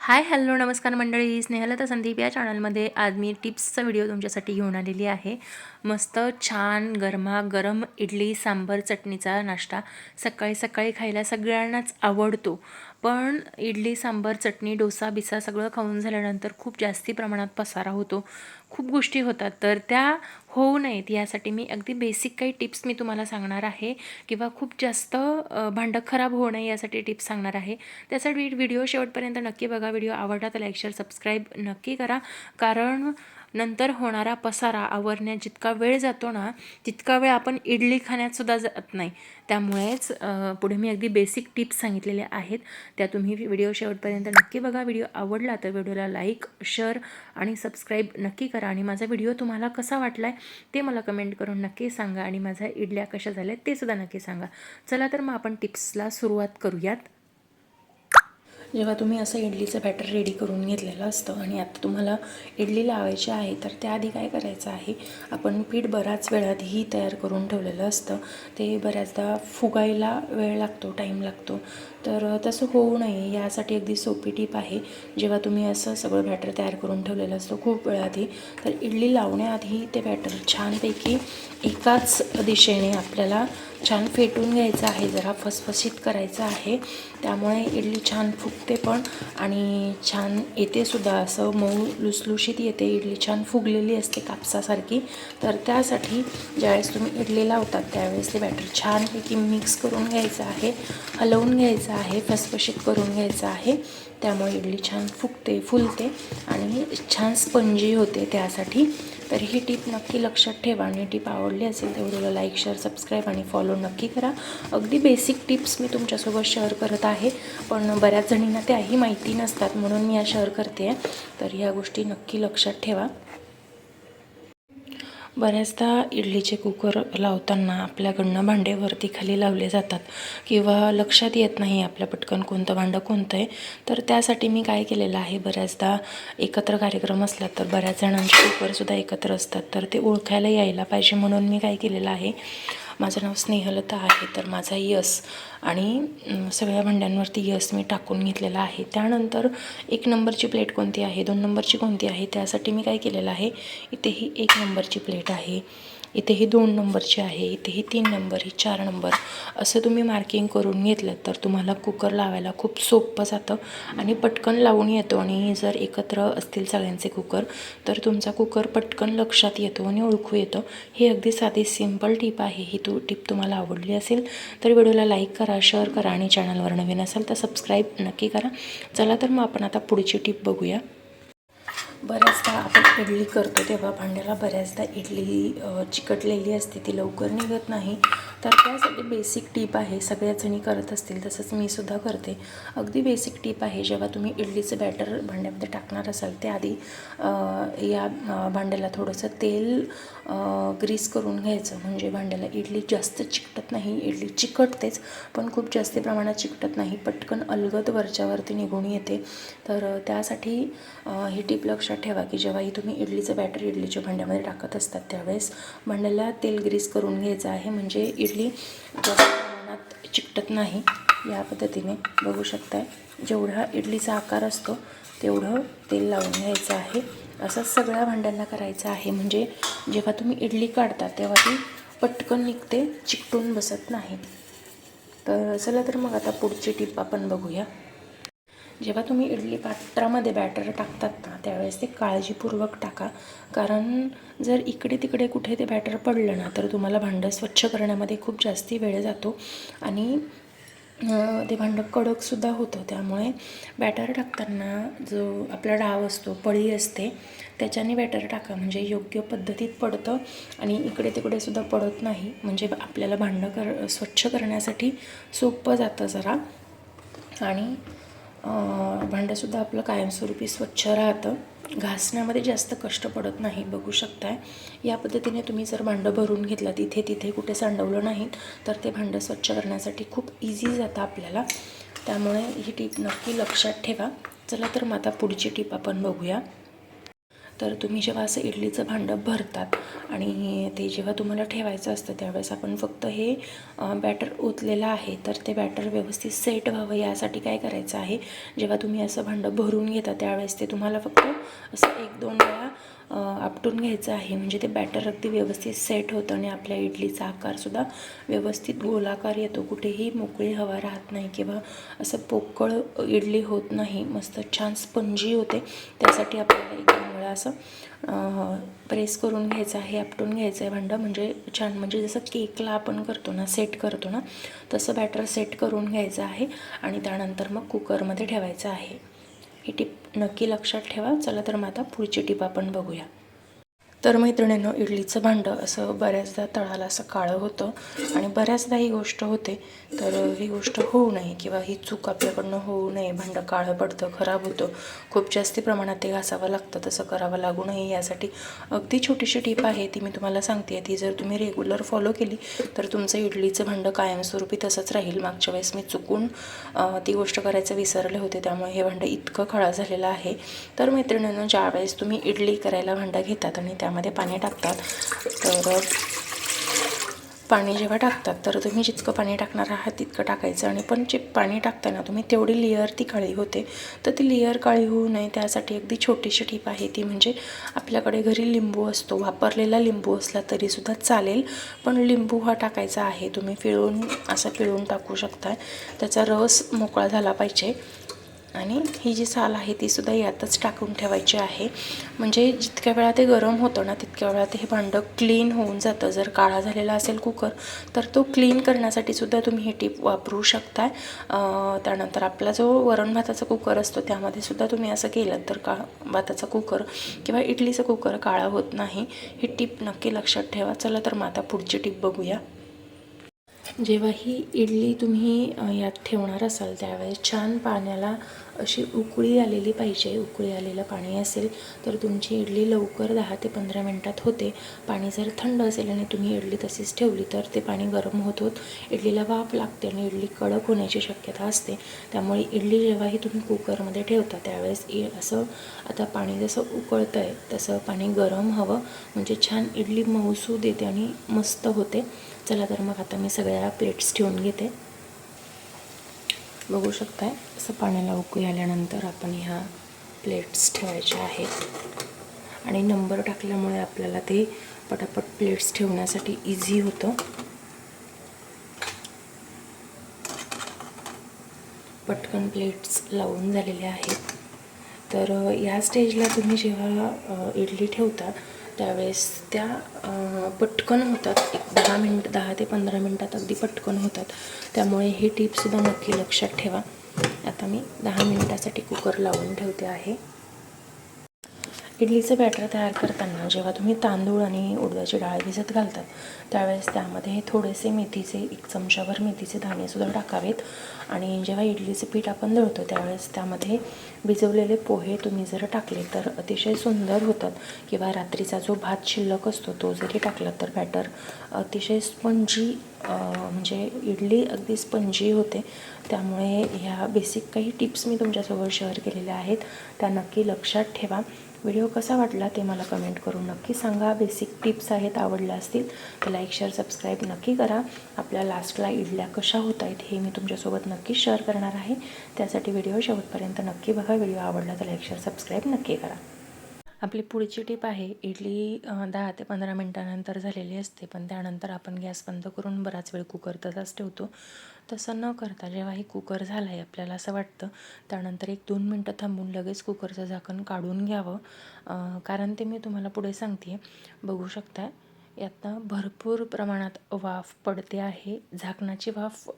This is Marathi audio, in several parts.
हाय हॅलो नमस्कार मंडळी, स्नेहलता संदीप या चॅनलमध्ये आज मी टिप्सचा व्हिडिओ तुमच्यासाठी घेऊन आलेली आहे। मस्त छान गरमागरम इडली सांबर चटणीचा नाश्ता सकाळी सकाळी खायला सगळ्यांनाच आवडतो। पण इडली सांबर चटणी डोसा बिसा सगळं खाऊन झाल्यानंतर खूप जास्ती प्रमाणात पसारा होतो, खूप गोष्टी होतात। तर त्या होऊ नयेत यासाठी मी अगदी बेसिक काही टिप्स मी तुम्हाला सांगणार आहे, किंवा खूप जास्त भांडं खराब होऊ नये यासाठी टिप्स सांगणार आहे। त्यासाठी व्हिडिओ शेवटपर्यंत नक्की बघा। व्हिडिओ आवडला तर लाईक शेअर सबस्क्राईब नक्की करा, कारण नंतर होणारा पसारा आवरण्यात जितका वेळ जातो ना, तितका वेळ आपण इडली खाण्यात सुद्धा जात नाही। त्यामुळेच पुढे मी अगदी बेसिक टिप्स सांगितलेल्या आहेत, त्या तुम्ही व्हिडिओ शेवटपर्यंत नक्की बघा। व्हिडिओ आवडला तर व्हिडिओला लाईक शेअर आणि सबस्क्राईब नक्की करा, आणि माझा व्हिडिओ तुम्हाला कसा वाटला ते मला कमेंट करून नक्की सांगा, आणि माझ्या इडल्या कशा झाल्या ते सुद्धा नक्की सांगा। चला तर मग आपण टिप्सला सुरुवात करूयात। जेव्हा तुम्ही असं इडलीचं बॅटर रेडी करून घेतलेलं असतं आणि आता तुम्हाला इडली लावायची आहे, तर त्याआधी काय करायचं आहे, आपण पीठ बराच वेळ आधीही तयार करून ठेवलेलं असतं, ते बऱ्याचदा फुगायला वेळ लागतो, टाईम लागतो। तर तसं होऊ नये यासाठी अगदी सोपी टीप आहे। जेव्हा तुम्ही असं सगळं बॅटर तयार करून ठेवलेलं असतं खूप वेळ आधी, तर इडली लावण्याआधी ते बॅटर छानपैकी एकाच दिशेने आपल्याला छान फेटून घ्यायचं आहे, जरा फसफशीत करायचं आहे। त्यामुळे इडली छान फुगते पण, आणि छान येते सुद्धा, असं मऊ लुसलुशीत येते इडली, छान फुगलेली असते कापसासारखी। तर त्यासाठी ज्यावेळेस तुम्ही इडली लावतात त्यावेळेस ते बॅटर छानपैकी मिक्स करून घ्यायचं आहे, हलवून घ्यायचं आहे, फसफशीत करून घ्यायचं आहे। त्यामुळे इडली छान फुगते, फुलते आणि छान स्पंजी होते त्यासाठी। तर ही टीप नक्की लक्षात ठेवा, आणि टीप आवडली असेल तर व्हिडिओला लाईक शेअर सबस्क्राईब आणि फॉलो नक्की करा। अगदी बेसिक टिप्स मी तुमच्यासोबत शेअर करत आहे, पण बऱ्याच जणींना त्याही माहिती नसतात, म्हणून मी या शेअर करते। तर या गोष्टी नक्की लक्षात ठेवा। बऱ्याचदा इडलीचे कुकर लावताना आपल्याकडनं भांडे वरती खाली लावले जातात, किंवा लक्षात येत नाही आपल्या पटकन कोणतं भांडं कोणतं आहे। तर त्यासाठी मी काय केलेलं आहे, बऱ्याचदा एकत्र कार्यक्रम असला तर बऱ्याच जणांचे कुकरसुद्धा एकत्र असतात, तर ते ओळखायला यायला पाहिजे म्हणून मी काय केलेलं आहे, माझं नाव स्नेहलता आहे, तर माझा यस आणि सगळ्या भांड्यांवरती यस मी टाकून घेतलेला आहे। त्यानंतर 1 नंबरची प्लेट कोणती आहे, 2 नंबरची कोणती आहे, त्यासाठी मी काय केलेलं आहे, इथेही 1 नंबरची प्लेट आहे, इथेही 2 नंबरची आहे, इथेही 3 नंबर, ही 4 नंबर, असं तुम्ही मार्किंग करून घेतलं तर तुम्हाला कुकर लावायला खूप सोपं जातं आणि पटकन लावून येतो। आणि जर एकत्र असतील सगळ्यांचे कुकर तर तुमचा कुकर पटकन लक्षात येतो आणि ओळखू येतं। ही अगदी साधी सिंपल टिप आहे। ही टिप तुम्हाला आवडली असेल तर व्हिडिओला लाईक करा, शेअर करा, आणि चॅनलवर नवीन असाल तर सबस्क्राईब नक्की करा। चला तर मग आपण आता पुढची टिप बघूया। बऱ्याचदा आपण इडली करतो तेव्हा भांड्याला बऱ्याचदा इडली चिकटलेली असते, ती लवकर निघत नाही। तर त्यासाठी बेसिक टिप आहे, सगळ्याच जणी करत असतील तसंच मी सुद्धा करते। अगदी बेसिक टिप आहे, जेव्हा तुम्ही इडलीचं बॅटर भांड्यामध्ये टाकणार असाल त्याआधी या भांड्याला थोडंसं तेल ग्रीस करून घ्यायचं, म्हणजे भांड्याला इडली जास्त चिकटत नाही। इडली चिकटतेच पण खूप जास्त प्रमाणात चिकटत नाही, पटकन अलगद वरच्यावरती निघून येते। तर त्यासाठी ही टिप लक्षात ठेवा की जेव्हाही तुम्ही इडलीचं बॅटर इडलीच्या भांड्यामध्ये टाकत असतात त्यावेळेस भांड्याला तेल ग्रीस करून घ्यायचं आहे, म्हणजे इडली जास्त प्रमाणात चिकटत नाही। या पद्धतीने बघू शकताय, जेवढा इडलीचा आकार असतो तेवढं तेल लावून घ्यायचं आहे। असं सगळ्या भांड्यांना करायचं आहे, म्हणजे जेव्हा तुम्ही इडली काढता तेव्हा ती पटकन निघते, चिकटून बसत नाही। तर चला तर मग आता पुढची टिप आपण बघूया। जेव्हा तुम्ही इडली पात्रामध्ये बॅटर टाकतात ना त्यावेळेस ते काळजीपूर्वक टाका, कारण जर इकडे तिकडे कुठे ते बॅटर पडलं ना तर तुम्हाला भांडं स्वच्छ करण्यामध्ये खूप जास्ती वेळ जातो आणि ते भांडं कडकसुद्धा होतं। त्यामुळे बॅटर टाकताना जो आपला डाव असतो, पळी असते, त्याच्याने बॅटर टाका, म्हणजे योग्य पद्धतीत पडतं आणि इकडे तिकडे सुद्धा पडत नाही, म्हणजे आपल्याला भांडं स्वच्छ करण्यासाठी सोपं जातं जरा, आणि भांडंसुद्धा आपलं कायमस्वरूपी स्वच्छ राहतं, घासण्यामध्ये जास्त कष्ट पडत नाही। बघू शकताय, या पद्धतीने तुम्ही जर भांडं भरून घेतलं, तिथे तिथे कुठे सांडवलं नाही तर ते भांडं स्वच्छ करण्यासाठी खूप इझी जातं आपल्याला। त्यामुळे ही टीप नक्की लक्षात ठेवा। चला तर मग आता पुढची टीप आपण बघूया। तर तुम्ही जेव्हा असं इडलीचं भांडं भरतात आणि ते जेव्हा तुम्हाला ठेवायचं असतं त्यावेळेस आपण फक्त हे बॅटर ओतलेलं आहे, तर ते बॅटर व्यवस्थित सेट व्हावं यासाठी काय करायचं आहे, जेव्हा तुम्ही असं भांडं भरून घेता त्यावेळेस ते तुम्हाला फक्त असं 1-2 वेळा आपटून घ्यायचं आहे. म्हणजे ते बॅटर अगदी व्यवस्थित सेट होतं आणि आपल्या इडलीचा आकारसुद्धा व्यवस्थित गोलाकार येतो. कुठेही मोकळी हवा राहत नाही किंवा असं पोकळ इडली होत नाही. मस्त छान स्पंजी होते. त्यासाठी आपल्याला 1-2 वेळा असं प्रेस करून घ्यायचं आहे, आपटून घ्यायचं आहे भांडं. म्हणजे छान, म्हणजे जसं केकला आपण करतो ना, सेट करतो ना, तसं बॅटर सेट करून घ्यायचं आहे आणि त्यानंतर मग कुकरमध्ये ठेवायचं आहे. ही टिप नक्की लक्षात ठेवा. चला तर मग आता पुढची टिप आपण बघूया. तर मैत्रिणींनो, इडलीचं भांडं असं बऱ्याचदा तळाला असं काळं होतं आणि बऱ्याचदा ही गोष्ट होते. तर ही गोष्ट होऊ नये किंवा ही चूक आपल्याकडनं होऊ नये, भांडं काळं पडतं, खराब होतं, खूप जास्ती प्रमाणात ते घासावं लागतं, तसं करावं लागू नये यासाठी अगदी छोटीशी टिप आहे, ती मी तुम्हाला सांगते. ती जर तुम्ही रेग्युलर फॉलो केली तर तुमचं इडलीचं भांडं कायमस्वरूपी तसंच राहील. मागच्या वेळेस मी चुकून ती गोष्ट करायचं विसरले होते, त्यामुळे हे भांडं इतकं खराब झालेलं आहे. तर मैत्रिणींनो, ज्यावेळेस तुम्ही इडली करायला भांडं घेतात आणि त्यामध्ये पाणी टाकतात, तर पाणी जेव्हा टाकतात तर तुम्ही जितकं पाणी टाकणार आहात तितकं टाकायचं. आणि पण जे पाणी टाकताना तुम्ही तेवढी लेअर ती काळी होते, तर ती लेअर काळी होऊ नये त्यासाठी अगदी छोटीशी टीप आहे ती म्हणजे आपल्याकडे घरी लिंबू असतो, वापरलेला लिंबू असला तरीसुद्धा चालेल, पण लिंबू हा टाकायचा आहे. तुम्ही पिळून टाकू शकता. त्याचा रस मोकळा झाला पाहिजे आणि ही जी साल आहे तीसुद्धा यातच टाकून ठेवायची आहे. म्हणजे जितक्या वेळा ते गरम होतं ना, तितक्या वेळा ते हे भांडं क्लीन होऊन जातं. जर काळा झालेला असेल कुकर तर तो क्लीन करण्यासाठी सुद्धा तुम्ही ही टीप वापरू शकता. त्यानंतर आपला जो वरण भाताचा कुकर असतो त्यामध्ये सुद्धा तुम्ही असं केलं तर भाताचा कुकर किंवा इडलीचा कुकर काळा होत नाही. ही टीप नक्की लक्षात ठेवा. चला तर मग आता पुढची टीप बघूया. जेव्हा ही इडली तुम्ही यात ठेवणार असाल त्यावेळेस छान पाण्याला अशी उकळी आलेली पाहिजे. उकळी आलेलं पाणी असेल तर तुमची इडली लवकर 10 ते 15 मिनटात होते. पाणी जर थंड असेल आणि तुम्ही इडली तशीच ठेवली तर ते पाणी गरम होत इडलीला वाफ लागते आणि इडली कडक होण्याची शक्यता असते. त्यामुळे इडली जेव्हाही तुम्ही कुकरमध्ये ठेवता त्यावेळेस असं आता पाणी जसं उकळतं आहे तसं पाणी गरम हवं, म्हणजे छान इडली मऊसूद येते आणि मस्त होते. चला तर मग आता मी सगळ्या प्लेट्स ठेवून घेते. बघू शकताय असं पाण्याला उकळी आल्यानंतर आपण ह्या प्लेट्स ठेवायच्या आहेत आणि नंबर टाकल्यामुळे आपल्याला ते पटापट प्लेट्स ठेवण्यासाठी इझी होतं. पटकन प्लेट्स लावून झालेल्या आहेत. तर या स्टेजला तुम्ही जेव्हा इडली ठेवता त्यावेळेस त्या पटकन होतात. एक 10 ते 15 मिनटात अगदी पटकन होतात. त्यामुळे ही टीपसुद्धा नक्की लक्षात ठेवा. आता मी 10 मिनिटासाठी कुकर लावून ठेवते आहे. इडलीचं बॅटर तयार करताना जेव्हा तुम्ही तांदूळ आणि उडदाची डाळ भिजत घालतात त्यावेळेस त्यामध्ये थोडेसे मेथीचे 1 चमचाभर मेथीचे दाणेसुद्धा टाकावेत. आणि जेव्हा इडलीचं पीठ आपण दळतो त्यावेळेस त्यामध्ये भिजवलेले पोहे तुम्ही जर टाकले तर अतिशय सुंदर होतात. किंवा रात्रीचा जो भात शिल्लक असतो तो जरी टाकला तर बॅटर अतिशय स्पंजी, म्हणजे इडली अगदी स्पंजी होते. त्यामुळे ह्या बेसिक काही टिप्स मी तुमच्यासोबत शेअर केलेल्या आहेत, त्या नक्की लक्षात ठेवा. व्हिडिओ कसा वाटला ते मला कमेंट करून नक्की सांगा. बेसिक टिप्स आहेत, आवडल्या असतील तर लाईक शेअर सबस्क्राईब नक्की करा. आपल्या लास्टला इडल्या कशा होत आहेत हे मी तुमच्यासोबत नक्की शेअर करणार आहे. त्यासाठी व्हिडिओ शेवटपर्यंत नक्की बघा. व्हिडिओ आवडला तर लाईक शेअर सबस्क्राईब नक्की करा. आपली पुढची टीप आहे, इडली 10 ते 15 मिनटानंतर झालेली असते, पण त्यानंतर आपण गॅस बंद करून बराच वेळ कुकर तसाच ठेवतो. तसं न करता जेव्हाही कुकर झाला आहे आपल्याला असं वाटतं त्यानंतर 1-2 मिनटं थांबून लगेच कुकरचं झाकण काढून घ्यावं. कारण ते मी तुम्हाला पुढे सांगते. बघू शकता यातनं भरपूर प्रमाणात वाफ पडते आहे. झाकणाची वाफ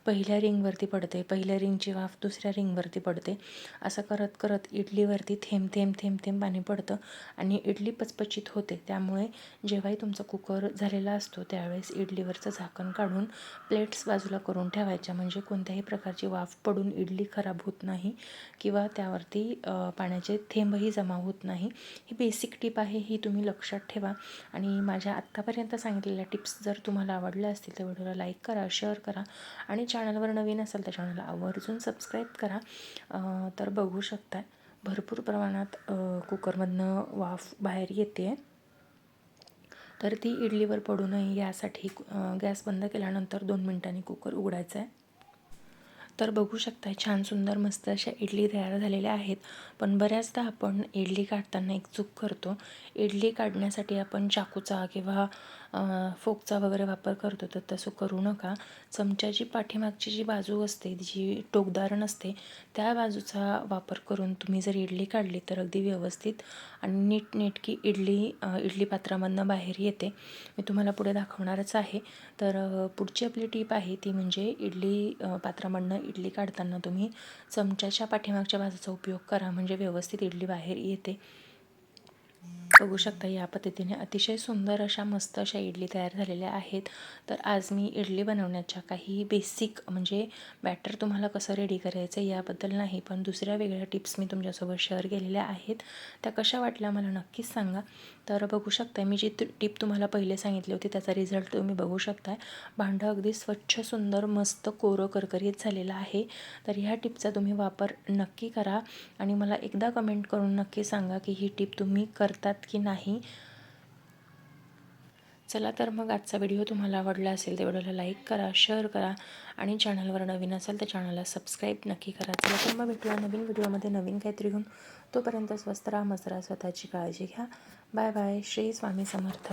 पहिल्या रिंगवरती पडते, पहिल्या रिंगची वाफ दुसऱ्या रिंगवरती पडते. असं करत करत इडलीवरती थेंब थेंब थेंब थेंब पाणी पडतं आणि इडली पचपचित होते. त्यामुळे जेव्हाही तुमचा कुकर झालेला असतो त्यावेळेस इडलीवरचं झाकण काढून प्लेट्स बाजूला करून ठेवायच्या, म्हणजे कोणत्याही प्रकारची वाफ पडून इडली खराब होत नाही किंवा त्यावरती पाण्याचे थेंबही जमा होत नाही. ही बेसिक टीप आहे, ही तुम्ही लक्षात ठेवा. आणि माझ्या आत्तापर्यंत सांगितलेल्या टिप्स जर तुम्हाला आवडल्या असतील तर व्हिडिओला लाईक करा, शेअर करा आणि चॅनलवर नवीन असाल तर चॅनलला आवर्जून सबस्क्राईब करा. तर बघू शकता भरपूर प्रमाणात कुकरमधनं वाफ बाहेर येते, तर ती इडलीवर पडू नये यासाठी गॅस बंद केल्यानंतर 2 मिनिटांनी कुकर उघडायचा आहे. तर बघू शकता छान सुंदर मस्त अशा इडली तयार झालेल्या आहेत. पण बऱ्याचदा आपण इडली काढताना एक चूक करतो. इडली काढण्यासाठी आपण चाकूचा किंवा फोकचा वगैरे वापर करतो, तर तसं करू नका. चमच्याची पाठीमागची जी बाजू असते, जी टोकदार नसते, त्या बाजूचा वापर करून तुम्ही जर इडली काढली तर अगदी व्यवस्थित आणि नीटनेटकी इडली पात्रामधनं बाहेर येते. मी तुम्हाला पुढे दाखवणारच आहे. तर पुढची आपली टीप आहे ती म्हणजे इडली पात्रामधनं इडली काढताना तुम्ही चमच्याच्या पाठीमागच्या बाजूचा उपयोग करा, म्हणजे व्यवस्थित इडली बाहेर येते. बघू शकता या पद्धतीने अतिशय सुंदर अशा मस्त अशा इडली तयार झालेल्या आहेत. तर आज मी इडली बनवण्याच्या काही बेसिक म्हणजे बॅटर तुम्हाला कसं रेडी करायचं याबद्दल नाही, पण दुसऱ्या वेगळ्या टिप्स मी तुमच्यासोबत शेअर केलेल्या आहेत. त्या कशा वाटल्या मला नक्कीच सांगा. तर बघू शकता मी जी टिप तुम्हाला पहिले सांगितली होती त्याचा रिझल्ट तुम्ही बघू शकताय. भांडं अगदी स्वच्छ सुंदर मस्त कोरं करकरीत झालेलं आहे. तर ह्या टिपचा तुम्ही वापर नक्की करा आणि मला एकदा कमेंट करून नक्की सांगा की ही टिप तुम्ही करतात की नाही. चला तर मग आजचा व्हिडिओ तुम्हाला आवडला असेल तर व्हिडिओला लाईक करा, शेअर करा आणि चॅनलवर नवीन असेल तर चॅनलला सबस्क्राईब नक्की करा. चला तर मग भेटूया नवीन व्हिडिओमध्ये नवीन काहीतरी घेऊन. तोपर्यंत स्वस्त राहा, मस्त राहा, स्वतःची काळजी घ्या. Bye bye. श्री स्वामी समर्थ.